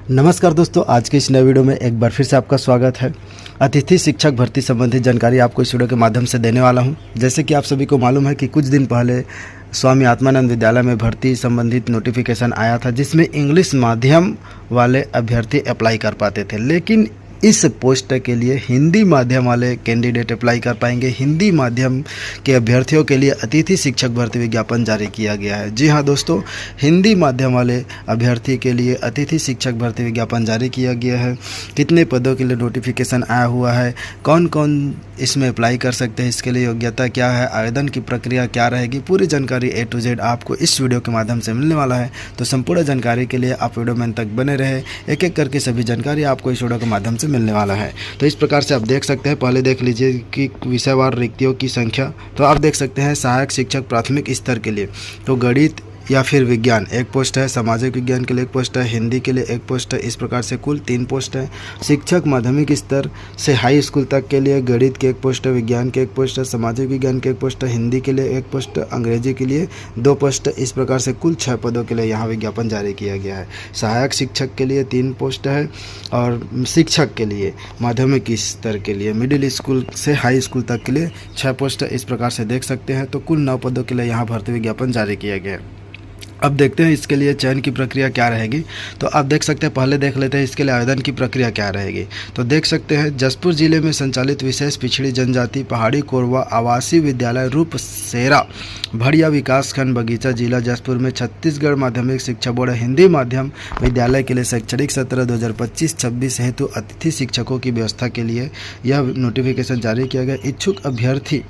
नमस्कार दोस्तों, आज के इस नए वीडियो में एक बार फिर से आपका स्वागत है। अतिथि शिक्षक भर्ती संबंधित जानकारी आपको इस वीडियो के माध्यम से देने वाला हूं। जैसे कि आप सभी को मालूम है कि कुछ दिन पहले स्वामी आत्मानंद विद्यालय में भर्ती संबंधित नोटिफिकेशन आया था, जिसमें इंग्लिश माध्यम वाले अभ्यर्थी अप्लाई कर पाते थे, लेकिन इस पोस्ट के लिए हिंदी माध्यम वाले कैंडिडेट अप्लाई कर पाएंगे। हिंदी माध्यम के अभ्यर्थियों के लिए अतिथि शिक्षक भर्ती विज्ञापन जारी किया गया है। जी हाँ दोस्तों, हिंदी माध्यम वाले अभ्यर्थी के लिए अतिथि शिक्षक भर्ती विज्ञापन जारी किया गया है। कितने पदों के लिए नोटिफिकेशन आया हुआ है, कौन कौन इसमें अप्लाई कर सकते हैं, इसके लिए योग्यता क्या है, आवेदन की प्रक्रिया क्या रहेगी, पूरी जानकारी A to Z आपको इस वीडियो के माध्यम से मिलने वाला है। तो संपूर्ण जानकारी के लिए आप वीडियो में अंत तक बने रहे। एक एक करके सभी जानकारी आपको इस वीडियो के माध्यम से मिलने वाला है। तो इस प्रकार से आप देख सकते हैं, पहले देख लीजिए कि विषयवार रिक्तियों की संख्या। तो आप देख सकते हैं सहायक शिक्षक प्राथमिक स्तर के लिए तो गणित या फिर विज्ञान एक पोस्ट है, सामाजिक विज्ञान के लिए एक पोस्ट है, हिंदी के लिए एक पोस्ट है। इस प्रकार से कुल 3 पोस्ट है। शिक्षक माध्यमिक स्तर से हाई स्कूल तक के लिए गणित के एक पोस्ट है, विज्ञान के एक पोस्ट है, सामाजिक विज्ञान के एक पोस्ट है, हिंदी के लिए एक पोस्ट, अंग्रेजी के लिए 2 पोस्ट। इस प्रकार से कुल 6 पदों के लिए यहाँ विज्ञापन जारी किया गया है। सहायक शिक्षक के लिए 3 पोस्ट है और शिक्षक के लिए माध्यमिक स्तर के लिए मिडिल स्कूल से हाई स्कूल तक के लिए 6 पोस्ट है। इस प्रकार से देख सकते हैं। तो कुल 9 पदों के लिए यहाँ भर्ती विज्ञापन जारी किया गया है। अब देखते हैं इसके लिए चयन की प्रक्रिया क्या रहेगी। तो आप देख सकते हैं, पहले देख लेते हैं इसके लिए आवेदन की प्रक्रिया क्या रहेगी। तो देख सकते हैं, जसपुर जिले में संचालित विशेष पिछड़ी जनजाति पहाड़ी कोरवा आवासीय विद्यालय रूपसेरा भड़िया विकास खंड बगीचा जिला जसपुर में छत्तीसगढ़ माध्यमिक शिक्षा बोर्ड हिंदी माध्यम विद्यालय के लिए शैक्षणिक सत्र 2025-26 हेतु अतिथि शिक्षकों की व्यवस्था के लिए यह नोटिफिकेशन जारी किया गया। इच्छुक अभ्यर्थी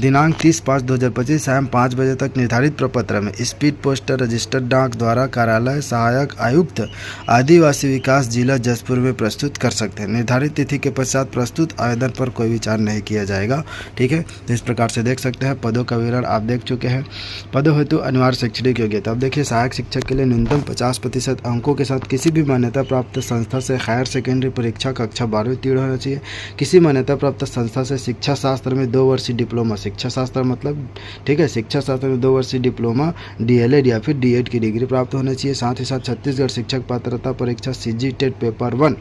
दिनांक 30/5/2025 शाम 5 बजे तक निर्धारित प्रपत्र में स्पीड पोस्टर रजिस्टर्ड डाक द्वारा कार्यालय सहायक आयुक्त आदिवासी विकास जिला जसपुर में प्रस्तुत कर सकते हैं। निर्धारित तिथि के पश्चात प्रस्तुत आवेदन पर कोई विचार नहीं किया जाएगा। ठीक है, तो इस प्रकार से देख सकते हैं। पदों का विवरण आप देख चुके हैं। पदों हेतु अनिवार्य शैक्षणिक योग्यता। अब देखिए, सहायक शिक्षक के लिए न्यूनतम 50% अंकों के साथ किसी भी मान्यता प्राप्त संस्था से हायर सेकेंडरी परीक्षा कक्षा 12वीं उत्तीर्ण होना चाहिए। किसी मान्यता प्राप्त संस्था से शिक्षा शास्त्र में 2 वर्षीय डिप्लोमा, शिक्षा शास्त्र मतलब ठीक है, शिक्षा शास्त्र में 2 वर्षीय डिप्लोमा DLED या फिर D.Ed की डिग्री प्राप्त होनी चाहिए। साथ ही साथ छत्तीसगढ़ शिक्षक पात्रता परीक्षा CG-TET पेपर 1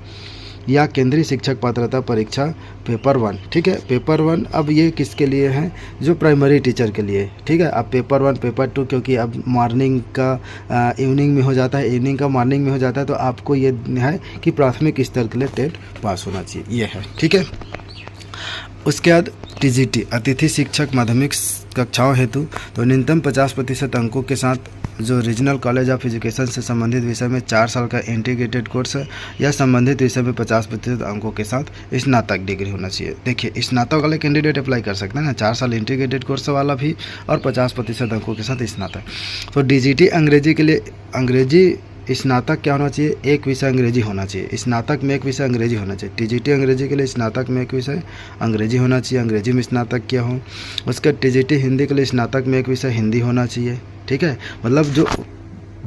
या केंद्रीय शिक्षक पात्रता परीक्षा पेपर 1। ठीक है, पेपर 1 अब ये किसके लिए है, जो प्राइमरी टीचर के लिए। ठीक है, अब पेपर 1 पेपर 2 क्योंकि अब मॉर्निंग का इवनिंग में हो जाता है, इवनिंग का मॉर्निंग में हो जाता है, तो आपको ये है कि प्राथमिक स्तर के लिए टेट पास होना चाहिए, ये है। ठीक है, उसके बाद TGT अतिथि शिक्षक माध्यमिक कक्षाओं हेतु तो न्यूनतम 50% अंकों के साथ जो रीजनल कॉलेज ऑफ एजुकेशन से संबंधित विषय में 4 साल का इंटीग्रेटेड कोर्स है या संबंधित विषय में 50% अंकों के साथ स्नातक डिग्री होना चाहिए। देखिए, स्नातक वाले कैंडिडेट अप्लाई कर सकते हैं ना, 4 साल इंटीग्रेटेड कोर्स वाला भी और 50% अंकों के साथ स्नातक। तो DGT अंग्रेजी के लिए अंग्रेजी स्नातक क्या होना चाहिए, एक विषय अंग्रेजी होना चाहिए। स्नातक में एक विषय अंग्रेजी होना चाहिए। TGT अंग्रेजी के लिए स्नातक में एक विषय अंग्रेजी होना चाहिए, अंग्रेजी में स्नातक किया हो। उसका TGT हिंदी के लिए स्नातक में एक विषय हिंदी होना चाहिए। ठीक है, मतलब जो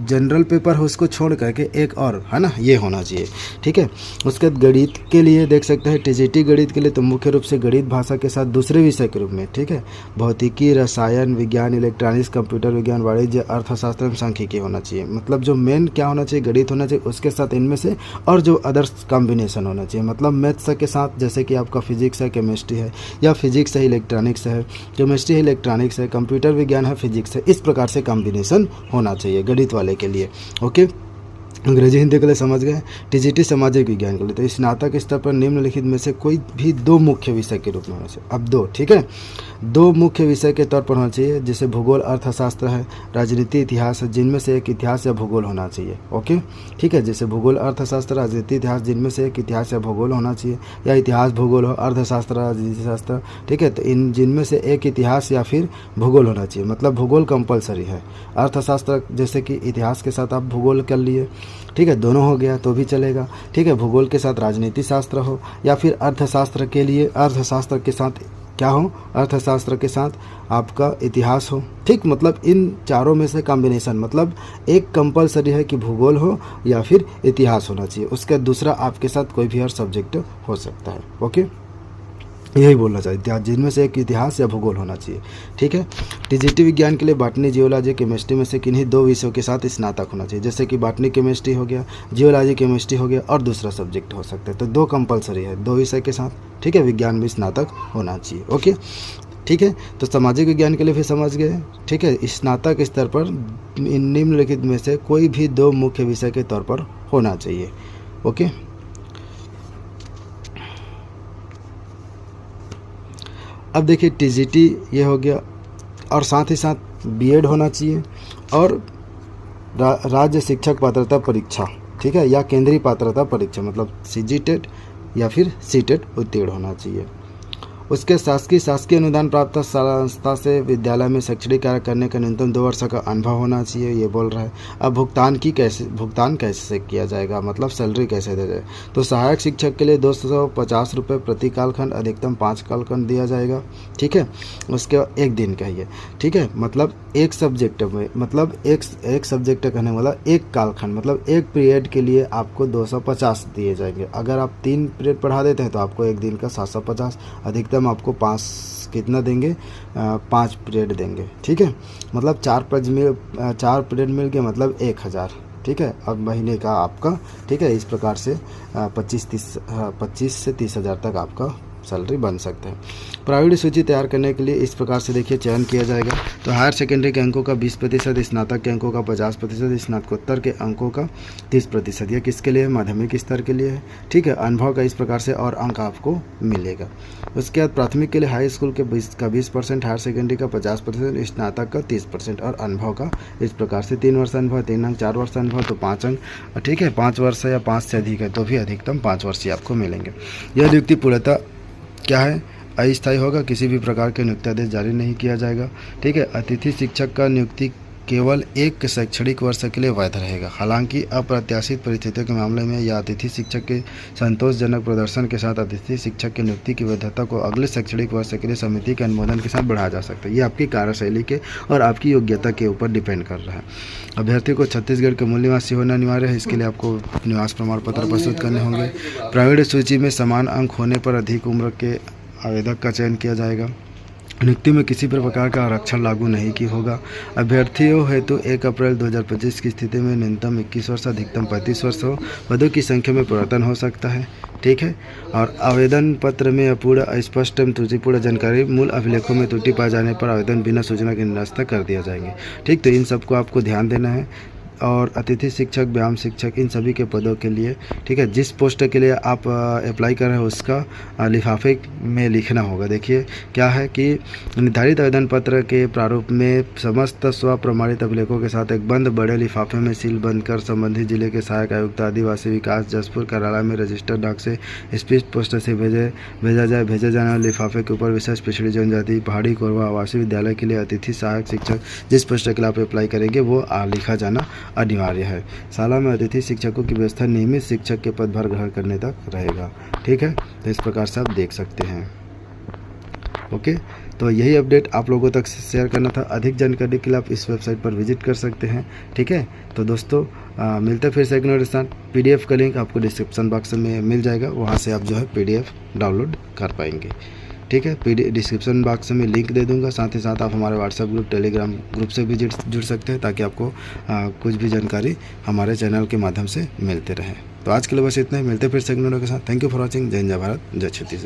जनरल पेपर है उसको छोड़ करके एक और है ना, ये होना चाहिए। ठीक है, उसके बाद गणित के लिए देख सकते हैं, TGT गणित के लिए तो मुख्य रूप से गणित भाषा के साथ दूसरे विषय के रूप में, ठीक है, भौतिकी, रसायन विज्ञान, इलेक्ट्रॉनिक्स, कंप्यूटर विज्ञान, वाणिज्य, अर्थशास्त्र एवं सांख्यिकी होना चाहिए। मतलब जो मेन क्या होना चाहिए, गणित होना चाहिए, उसके साथ इनमें से और जो अदर्स कॉम्बिनेशन होना चाहिए। मतलब मैथ्स के साथ जैसे कि आपका फिजिक्स है, केमिस्ट्री है, या फिजिक्स है इलेक्ट्रॉनिक्स है, केमिस्ट्री है इलेक्ट्रॉनिक्स है, कंप्यूटर विज्ञान है, फिजिक्स है। इस प्रकार से कॉम्बिनेशन होना चाहिए गणित वाले के लिए। ओके, अंग्रेजी हिंदी के लिए समझ गए। TGT सामाजिक विज्ञान के लिए तो स्नातक स्तर पर निम्नलिखित में से कोई भी 2 मुख्य विषय के रूप में होना चाहिए। अब 2, ठीक है, 2 मुख्य विषय के तौर पर होना चाहिए, जैसे भूगोल अर्थशास्त्र है, राजनीति इतिहास है, जिनमें से एक इतिहास या भूगोल होना चाहिए। ओके, ठीक है, जैसे भूगोल अर्थशास्त्र, राजनीति इतिहास, जिनमें से एक इतिहास या भूगोल होना चाहिए, या इतिहास भूगोल हो, अर्थशास्त्र राजनीति शास्त्र। ठीक है, तो इन जिनमें से एक इतिहास या फिर भूगोल होना चाहिए। मतलब भूगोल कंपलसरी है। अर्थशास्त्र जैसे कि इतिहास के साथ आप भूगोल कर लिए, ठीक है, दोनों हो गया तो भी चलेगा। ठीक है, भूगोल के साथ राजनीति शास्त्र हो या फिर अर्थशास्त्र के लिए अर्थशास्त्र के साथ क्या हो, अर्थशास्त्र के साथ आपका इतिहास हो। ठीक, मतलब इन चारों में से कॉम्बिनेशन, मतलब एक कंपलसरी है कि भूगोल हो या फिर इतिहास होना चाहिए, उसका दूसरा आपके साथ कोई भी और सब्जेक्ट हो सकता है। ओके, यही बोलना चाहिए इतिहास, जिनमें से एक इतिहास या भूगोल होना चाहिए। ठीक है। टीजीटी विज्ञान के लिए बॉटनी, जियोलॉजी, केमिस्ट्री में से किन्हीं 2 विषयों के साथ स्नातक होना चाहिए। जैसे कि बॉटनी केमिस्ट्री हो गया, जियोलॉजी केमिस्ट्री हो गया और दूसरा सब्जेक्ट हो सकता है। तो 2 कंपलसरी है, 2 विषय के साथ। ठीक है, विज्ञान में स्नातक होना चाहिए। ओके, ठीक है। तो सामाजिक विज्ञान के लिए फिर समझ गए। ठीक है, स्नातक स्तर पर निम्नलिखित में से कोई भी 2 मुख्य विषय के तौर पर होना चाहिए। ओके, अब देखिए टीजीटी ये हो गया, और साथ ही साथ बीएड होना चाहिए और राज्य शिक्षक पात्रता परीक्षा, ठीक है, या केंद्रीय पात्रता परीक्षा मतलब सीजीटेट या फिर सीटेट उत्तीर्ण होना चाहिए। उसके शासकीय अनुदान प्राप्त संस्था से विद्यालय में शैक्षणिक कार्य करने का न्यूनतम 2 वर्ष का अनुभव होना चाहिए, ये बोल रहा है। अब भुगतान कैसे किया जाएगा, मतलब सैलरी कैसे दे जाए। तो सहायक शिक्षक के लिए 250 रुपये प्रति कालखंड, अधिकतम 5 कालखंड दिया जाएगा। ठीक है, उसके 1 दिन का ही है। ठीक है, मतलब एक सब्जेक्ट में, मतलब एक सब्जेक्ट कहने वाला 1 कालखंड, मतलब 1 पीरियड के लिए आपको 250 दिए जाएंगे। अगर आप 3 पीरियड पढ़ा देते हैं तो आपको 1 दिन का 750, अधिकतम आपको 5 कितना देंगे, 5 पीरियड देंगे। ठीक है, मतलब 4 पीरियड मिल गया, मतलब 1000। ठीक है, अब महीने का आपका, ठीक है, इस प्रकार से 25 से 30 हज़ार तक आपका सैलरी बन सकते हैं। प्राइवेट सूची तैयार करने के लिए इस प्रकार से देखिए चयन किया जाएगा। तो हायर सेकेंडरी के अंकों का 20%, स्नातक के अंकों का 50%, स्नातकोत्तर के अंकों का 30%। यह किसके लिए है, माध्यमिक स्तर के लिए है। ठीक है, अनुभव का इस प्रकार से और अंक आपको मिलेगा। उसके बाद प्राथमिक के लिए हाई स्कूल के 20%, हायर सेकेंडरी का 50%, स्नातक का 30% और अनुभव का इस प्रकार से 3 वर्ष अनुभव, 3 अंक, 4 वर्ष अनुभव तो 5 अंक। ठीक है, 5 वर्ष या 5 से अधिक है तो भी अधिकतम 5 वर्ष ही आपको मिलेंगे। यह नियुक्ति पूर्णतः क्या है, अस्थायी होगा, किसी भी प्रकार के नियुक्ति आदेश जारी नहीं किया जाएगा। ठीक है, अतिथि शिक्षक का नियुक्ति केवल 1 शैक्षणिक वर्ष के लिए वैध रहेगा। हालांकि अप्रत्याशित परिस्थितियों के मामले में या अतिथि शिक्षक के संतोषजनक प्रदर्शन के साथ अतिथि शिक्षक की नियुक्ति की वैधता को अगले शैक्षणिक वर्ष के लिए समिति के अनुमोदन के साथ बढ़ाया जा सकता है। ये आपकी कार्यशैली के और आपकी योग्यता के ऊपर डिपेंड कर रहा है। अभ्यर्थी को छत्तीसगढ़ के मूल निवासी होना अनिवार्य है। इसके लिए आपको निवास प्रमाण पत्र प्रस्तुत करने होंगे। प्राइवेट सूची में समान अंक होने पर अधिक उम्र के आवेदक का चयन किया जाएगा। नियुक्ति में किसी प्रकार का आरक्षण लागू नहीं की होगा। अभ्यर्थियों हेतु 1 अप्रैल 2025 की स्थिति में न्यूनतम 21 वर्ष, अधिकतम 35 वर्ष हो। पदों की संख्या में परिवर्तन हो सकता है। ठीक है, और आवेदन पत्र में अपूर्ण, अस्पष्ट एवं त्रुटिपूर्ण जानकारी, मूल अभिलेखों में त्रुटि पाए जाने पर आवेदन बिना सूचना के निरस्त कर दिया जाएंगे। ठीक, तो इन सबको आपको ध्यान देना है। और अतिथि शिक्षक, व्यायाम शिक्षक, इन सभी के पदों के लिए, ठीक है, जिस पोस्ट के लिए आप अप्लाई कर रहे हो उसका लिफाफे में लिखना होगा। देखिए क्या है कि निर्धारित आवेदन पत्र के प्रारूप में समस्त स्वप्रमाणित अभिलेखों के साथ एक बंद बड़े लिफाफे में सील बंद कर संबंधित जिले के सहायक आयुक्त आदिवासी विकास जसपुर कार्यालय में रजिस्टर्ड डाक से स्पीड पोस्ट से भेजा जाए। भेजे जाने वाले लिफाफे के ऊपर विशेष पिछड़ी जनजाति, पहाड़ी कोरबा आवासीय विद्यालय के लिए अतिथि सहायक शिक्षक, जिस पोस्ट के लिए आप अप्लाई करेंगे वो लिखा जाना अनिवार्य है। शाला में अतिथि शिक्षकों की व्यवस्था नियमित शिक्षक के पदभार ग्रहण करने तक रहेगा। ठीक है, तो इस प्रकार से आप देख सकते हैं। ओके, तो यही अपडेट आप लोगों तक शेयर करना था। अधिक जानकारी के लिए आप इस वेबसाइट पर विजिट कर सकते हैं। ठीक है, तो दोस्तों मिलते फिर से एक नए स्थान। PDF का लिंक आपको डिस्क्रिप्शन बॉक्स में मिल जाएगा, वहाँ से आप जो है PDF डाउनलोड कर पाएंगे। ठीक है, डिस्क्रिप्शन बॉक्स में लिंक दे दूंगा। साथ ही साथ आप हमारे व्हाट्सएप ग्रुप, टेलीग्राम ग्रुप से भी जुड़ सकते हैं, ताकि आपको कुछ भी जानकारी हमारे चैनल के माध्यम से मिलते रहे। तो आज के लिए बस इतना ही, मिलते फिर से एक नए के साथ। Thank you for watching. जय हिंद, जय भारत, जय छत्तीसगढ़।